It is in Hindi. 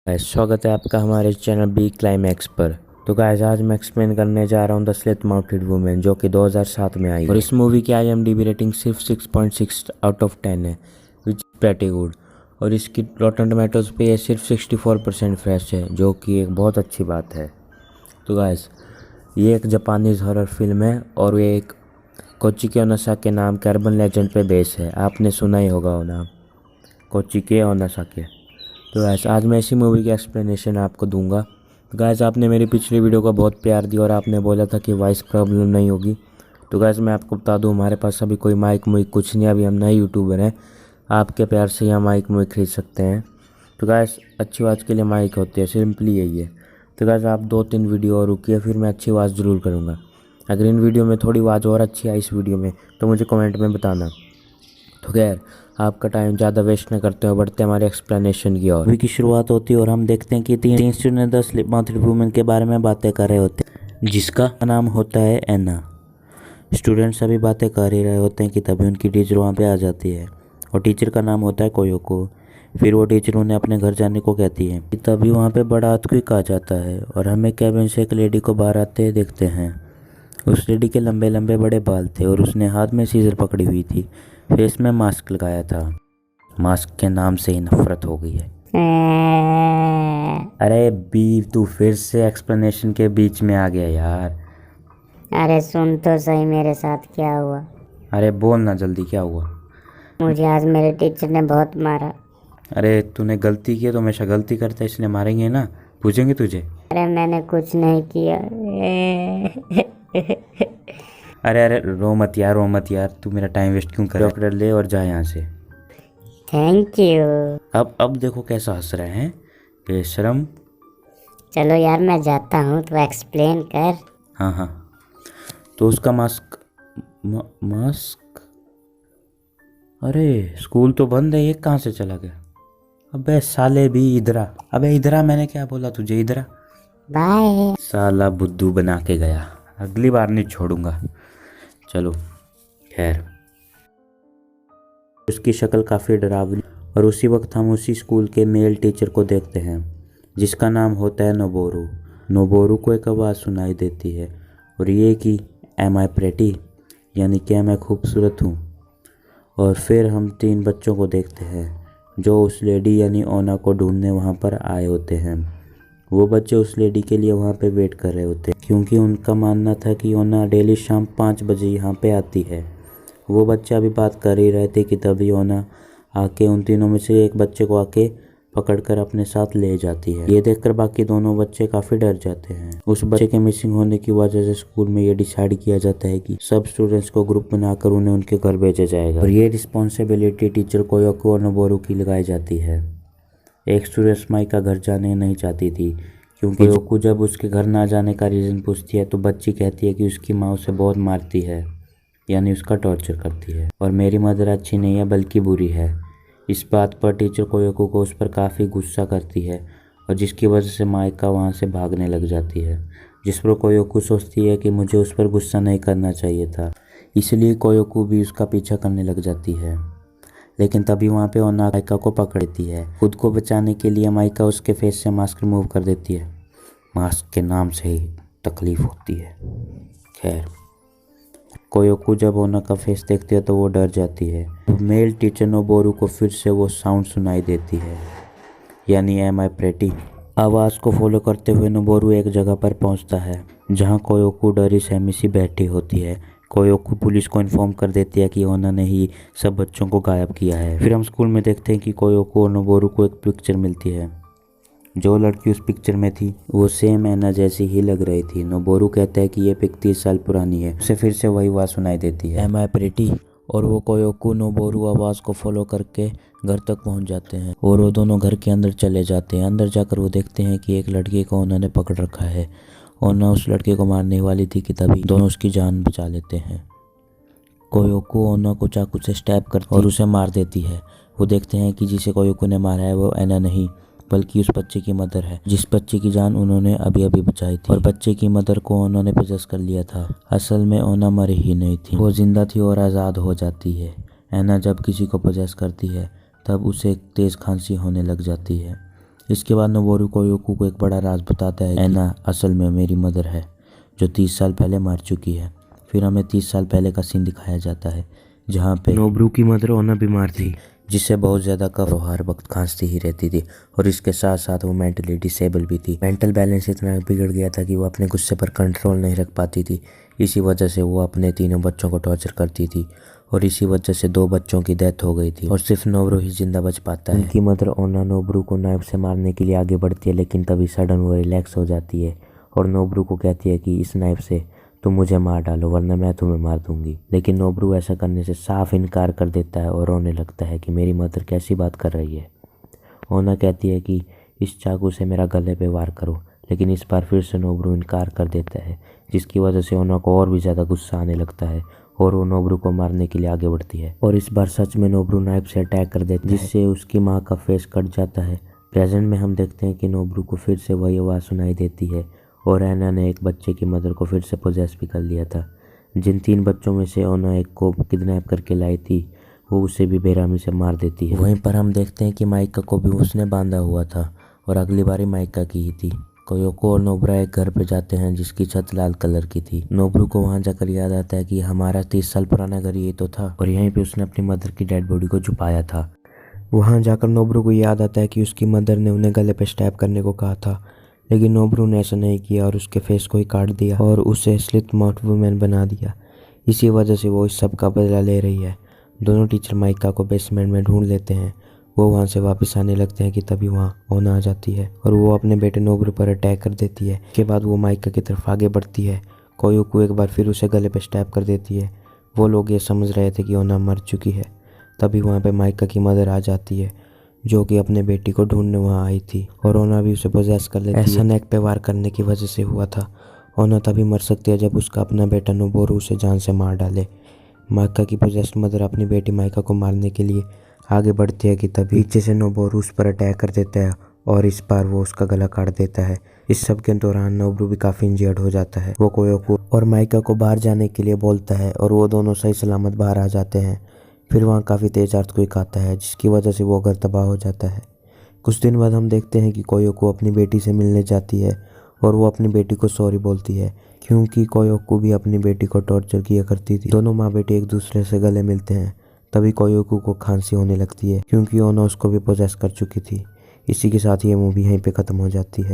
स्वागत है आपका हमारे चैनल बी क्लाइमैक्स पर। तो गाइस आज मैं एक्सप्लेन करने जा रहा हूँ द स्लेट माउंटेड वुमेन, जो कि 2007 में आई और इस मूवी की IMDb रेटिंग सिर्फ 6.6 आउट ऑफ 10 है, विच प्रेटी गुड। और इसकी रॉटन टोमेटोज पे ये सिर्फ 64% फ्रेश है, जो कि एक बहुत अच्छी बात है। तो गाइस ये एक जापानीज हॉरर फिल्म है और ये एक कोचिके ओनासाके नाम के अर्बन लेजेंड पे बेस है। आपने सुना ही होगा वो नाम, कोचिके ओनासाके। तो गाइस आज मैं इसी मूवी की एक्सप्लेनेशन आपको दूंगा। तो गाइस आपने मेरी पिछली वीडियो को बहुत प्यार दिया और आपने बोला था कि वॉइस प्रॉब्लम नहीं होगी। तो गाइस मैं आपको बता दूं, हमारे पास अभी कोई माइक मुइक कुछ नहीं, अभी हम नए यूट्यूबर हैं। आपके प्यार से यहाँ माइक मुइक खरीद सकते हैं। तो गाइस अच्छी आवाज़ के लिए माइक होती है, सिंपली यही है। तो गाइस आप 2-3 वीडियो और रुकिए, फिर मैं अच्छी आवाज़ ज़रूर करूँगा। अगर इन वीडियो में थोड़ी आवाज़ और अच्छी आई इस वीडियो में तो मुझे कमेंट में बताना। तो खैर आपका टाइम ज़्यादा वेस्ट न करते हुए बढ़ते हमारे एक्सप्लेनेशन की ओर। मूवी की शुरुआत होती है और हम देखते हैं कि तीन student the slate mounted women के बारे में बातें कर रहे होते हैं, जिसका नाम होता है एना। स्टूडेंट सभी बातें कर ही रहे होते हैं कि तभी उनकी टीचर वहाँ पे आ जाती है और टीचर का नाम होता है कोयोको। फिर वो टीचर उन्हें अपने घर जाने को कहती है। तभी वहाँ पे बड़ा अर्थक्वेक आ जाता है और हमें कैबिन से एक लेडी को बाहर आते देखते हैं। उस लेडी के लंबे लंबे बड़े बाल थे और उसने हाथ में सीजर पकड़ी हुई थी, फेस में मास्क लगाया था। मास्क के नाम से ही नफरत हो गई है। अरे बी तू फिर से एक्सप्लेनेशन के बीच में आ गया यार। अरे सुन तो सही मेरे साथ क्या हुआ। अरे बोल ना जल्दी, क्या हुआ? मुझे आज मेरे टीचर ने बहुत मारा। अरे तूने गलती की है तो हमेशा गलती करता है, इसलिए मारेंगे ना, पूछेंगे तुझे। अरे मैंने कुछ नहीं किया। अरे अरे रो मत यार, रो मत यार, तू मेरा टाइम वेस्ट क्यों कर रहा है? डॉक्टर ले और जा यहाँ से। Thank you. अब देखो कैसा हंस रहे हैं, बेशरम। चलो यार मैं जाता हूँ, तो एक्सप्लेन कर। हाँ हाँ, तो उसका मास्क मास्क अरे स्कूल तो बंद है, ये कहाँ से चला गया? अबे साले भी इधरा, अबे इधरा, मैंने क्या बोला तुझे, इधरा। बाय। साला बुद्धू बना के गया, अगली बार नहीं छोड़ूंगा। चलो खैर, उसकी शक्ल काफ़ी डरावनी। और उसी वक्त हम उसी स्कूल के मेल टीचर को देखते हैं, जिसका नाम होता है नोबोरू। नोबोरू को एक आवाज़ सुनाई देती है और ये कि एम आई प्रेटी, यानी क्या मैं खूबसूरत हूँ। और फिर हम 3 बच्चों को देखते हैं जो उस लेडी यानी ओना को ढूंढने वहाँ पर आए होते हैं। वो बच्चे उस लेडी के लिए वहाँ पे वेट कर रहे होते हैं, क्योंकि उनका मानना था कि ओना डेली शाम 5 बजे यहाँ पे आती है। वो बच्चे अभी बात कर ही रहे थे कि तभी ओना आके उन तीनों में से एक बच्चे को आके पकड़कर अपने साथ ले जाती है। ये देखकर बाकी दोनों बच्चे काफ़ी डर जाते हैं। उस बच्चे के मिसिंग होने की वजह से स्कूल में ये डिसाइड किया जाता है कि सब स्टूडेंट्स को ग्रुप बनाकर उन्हें उनके घर भेजा जाएगा और ये रिस्पॉन्सिबिलिटी टीचर कोयोको और नोबोरू की लगाई जाती है। एक स्टूडेंट माई का घर जाने नहीं चाहती थी, क्योंकि कोयोको जब उसके घर ना जाने का रीज़न पूछती है तो बच्ची कहती है कि उसकी माँ उसे बहुत मारती है, यानी उसका टॉर्चर करती है, और मेरी मदर अच्छी नहीं है बल्कि बुरी है। इस बात पर टीचर कोयोको को उस पर काफ़ी गुस्सा करती है और जिसकी वजह से माइका वहाँ से भागने लग जाती है, जिस पर कोयोको सोचती है कि मुझे उस पर गुस्सा नहीं करना चाहिए था, इसलिए कोयोको भी उसका पीछा करने लग जाती है। लेकिन तभी वहाँ पे ओना माइका को पकड़ लेती है। खुद को बचाने के लिए माइका उसके फेस से मास्क रिमूव कर देती है। मास्क के नाम से ही तकलीफ होती है। खैर, कोयोको जब ओना का फेस देखती है तो वो डर जाती है। मेल टीचर नोबोरू को फिर से वो साउंड सुनाई देती है, यानी एम आई प्रेटी। आवाज़ को फॉलो करते हुए नोबोरू एक जगह पर पहुंचता है जहां कोयोको डरी सहमी सी बैठी होती है। कोयोको पुलिस को इन्फॉर्म कर देती है कि ओना ने ही सब बच्चों को गायब किया है। फिर हम स्कूल में देखते हैं कि कोयोको और नोबोरू को एक पिक्चर मिलती है। जो लड़की उस पिक्चर में थी वो सेम एना जैसी ही लग रही थी। नोबोरू कहता है कि ये पिक 30 साल पुरानी है। उसे फिर से वही आवाज़ सुनाई देती है, एम आई प्रेटी। और वो कोयोको नोबोरू आवाज़ को फॉलो करके घर तक पहुंच जाते हैं और वो दोनों घर के अंदर चले जाते हैं। अंदर जाकर वो देखते हैं कि एक लड़की को उन्होंने पकड़ रखा है। ओना उस लड़के को मारने वाली थी कि तभी दोनों उसकी जान बचा लेते हैं। कोयोको ओना को चाकू से स्टैब करती और उसे मार देती है। वो देखते हैं कि जिसे कोयोको ने मारा है वो एना नहीं बल्कि उस बच्चे की मदर है, जिस बच्चे की जान उन्होंने अभी अभी बचाई थी। और बच्चे की मदर को उन्होंने पोजेस कर लिया था। असल में ओना मरी ही नहीं थी, वो जिंदा थी और आज़ाद हो जाती है। एना जब किसी को पोजेस करती है तब उसे तेज़ खांसी होने लग जाती है। इसके बाद नोबोरू कोयोकू को एक बड़ा राज बताता है, एना असल में मेरी मदर है जो 30 साल पहले मार चुकी है। फिर हमें 30 साल पहले का सीन दिखाया जाता है जहाँ पे नोबोरू की मदर ओना बीमार थी, जिससे बहुत ज़्यादा कफ हर वक्त खांसती ही रहती थी और इसके साथ साथ वो मेंटली डिसेबल भी थी। मेंटल बैलेंस इतना बिगड़ गया था कि वो अपने गुस्से पर कंट्रोल नहीं रख पाती थी। इसी वजह से वो अपने तीनों बच्चों को टॉर्चर करती थी और इसी वजह से 2 बच्चों की डेथ हो गई थी और सिर्फ नोबोरू ही जिंदा बच पाता है। उनकी मदर ओना नोबोरू को नाइफ से मारने के लिए आगे बढ़ती है, लेकिन तभी सडन वो रिलैक्स हो जाती है और नोबोरू को कहती है कि इस नाइफ से तुम मुझे मार डालो वरना मैं तुम्हें मार दूंगी। लेकिन नोबोरू ऐसा करने से साफ इनकार कर देता है और रोने लगता है कि मेरी मदर कैसी बात कर रही है। ओना कहती है कि इस चाकू से मेरा गले पे वार करो, लेकिन इस बार फिर से नोबोरू इनकार कर देता है, जिसकी वजह से ओना को और भी ज़्यादा गुस्सा आने लगता है और वो नोबोरू को मारने के लिए आगे बढ़ती है और इस बार सच में नोबोरू नाइफ से अटैक कर देती है, जिससे उसकी माँ का फेस कट जाता है। प्रेजेंट में हम देखते हैं कि नोबोरू को फिर से वही आवाज़ सुनाई देती है और एना ने एक बच्चे की मदर को फिर से पोजेस भी कर लिया था। जिन 3 बच्चों में से ओना एक को किडनैप करके लाई थी, वो उसे भी बेरहमी से मार देती है। वहीं पर हम देखते हैं कि माइका को भी उसने बांधा हुआ था और अगली बारी माइका की ही थी। कोयोको और नोबरा एक घर पे जाते हैं जिसकी छत लाल कलर की थी। नोबरू को वहां जाकर याद आता है कि हमारा 30 साल पुराना घर ये तो था और यहीं पे उसने अपनी मदर की डेड बॉडी को छुपाया था। वहां जाकर नोबरू को याद आता है कि उसकी मदर ने उन्हें गले पे स्टैब करने को कहा था, लेकिन नोबरू ने ऐसा नहीं किया और उसके फेस को ही काट दिया और उसे स्लिट माउथ वुमेन बना दिया। इसी वजह से वो इस सब का बदला ले रही है। दोनों टीचर माइका को बेसमेंट में ढूंढ लेते हैं। वो वहाँ से वापस आने लगते हैं कि तभी वहाँ ओना आ जाती है और वो अपने बेटे नोबरू पर अटैक कर देती है। इसके बाद वो माइका की तरफ आगे बढ़ती है। कोयोको एक बार फिर उसे गले पे स्टैब कर देती है। वो लोग ये समझ रहे थे कि ओना मर चुकी है। तभी वहाँ पे माइका की मदर आ जाती है जो कि अपने बेटी को ढूंढने वहाँ आई थी और ओना भी उसे पोजेस कर लेती है। ऐसा नेक पे वार करने की वजह से हुआ था। ओना तभी मर सकती है जब उसका अपना बेटा नोबोरू उसे जान से मार डाले। माइका की पोजेस्ड मदर अपनी बेटी माइका को मारने के लिए आगे बढ़ती है कि तभी पीछे से नोबोरू उस पर अटैक कर देता है और इस बार वो उसका गला काट देता है। इस सब के दौरान नोबोरू भी काफ़ी इंजर्ड हो जाता है। वो कोयोको और माइका को बाहर जाने के लिए बोलता है और वो दोनों सही सलामत बाहर आ जाते हैं। फिर वहाँ काफ़ी तेज अर्थक्वेक आता है जिसकी वजह से वो घर तबाह हो जाता है। कुछ दिन बाद हम देखते हैं कि कोयोको अपनी बेटी से मिलने जाती है और वो अपनी बेटी को सॉरी बोलती है क्योंकि कोयोको भी अपनी बेटी को टॉर्चर किया करती थी। दोनों माँ बेटी एक दूसरे से गले मिलते हैं। तभी कोयोको को खांसी होने लगती है क्योंकि ओना उसको भी पोजेस कर चुकी थी। इसी के साथ ये मूवी यहीं पे ख़त्म हो जाती है।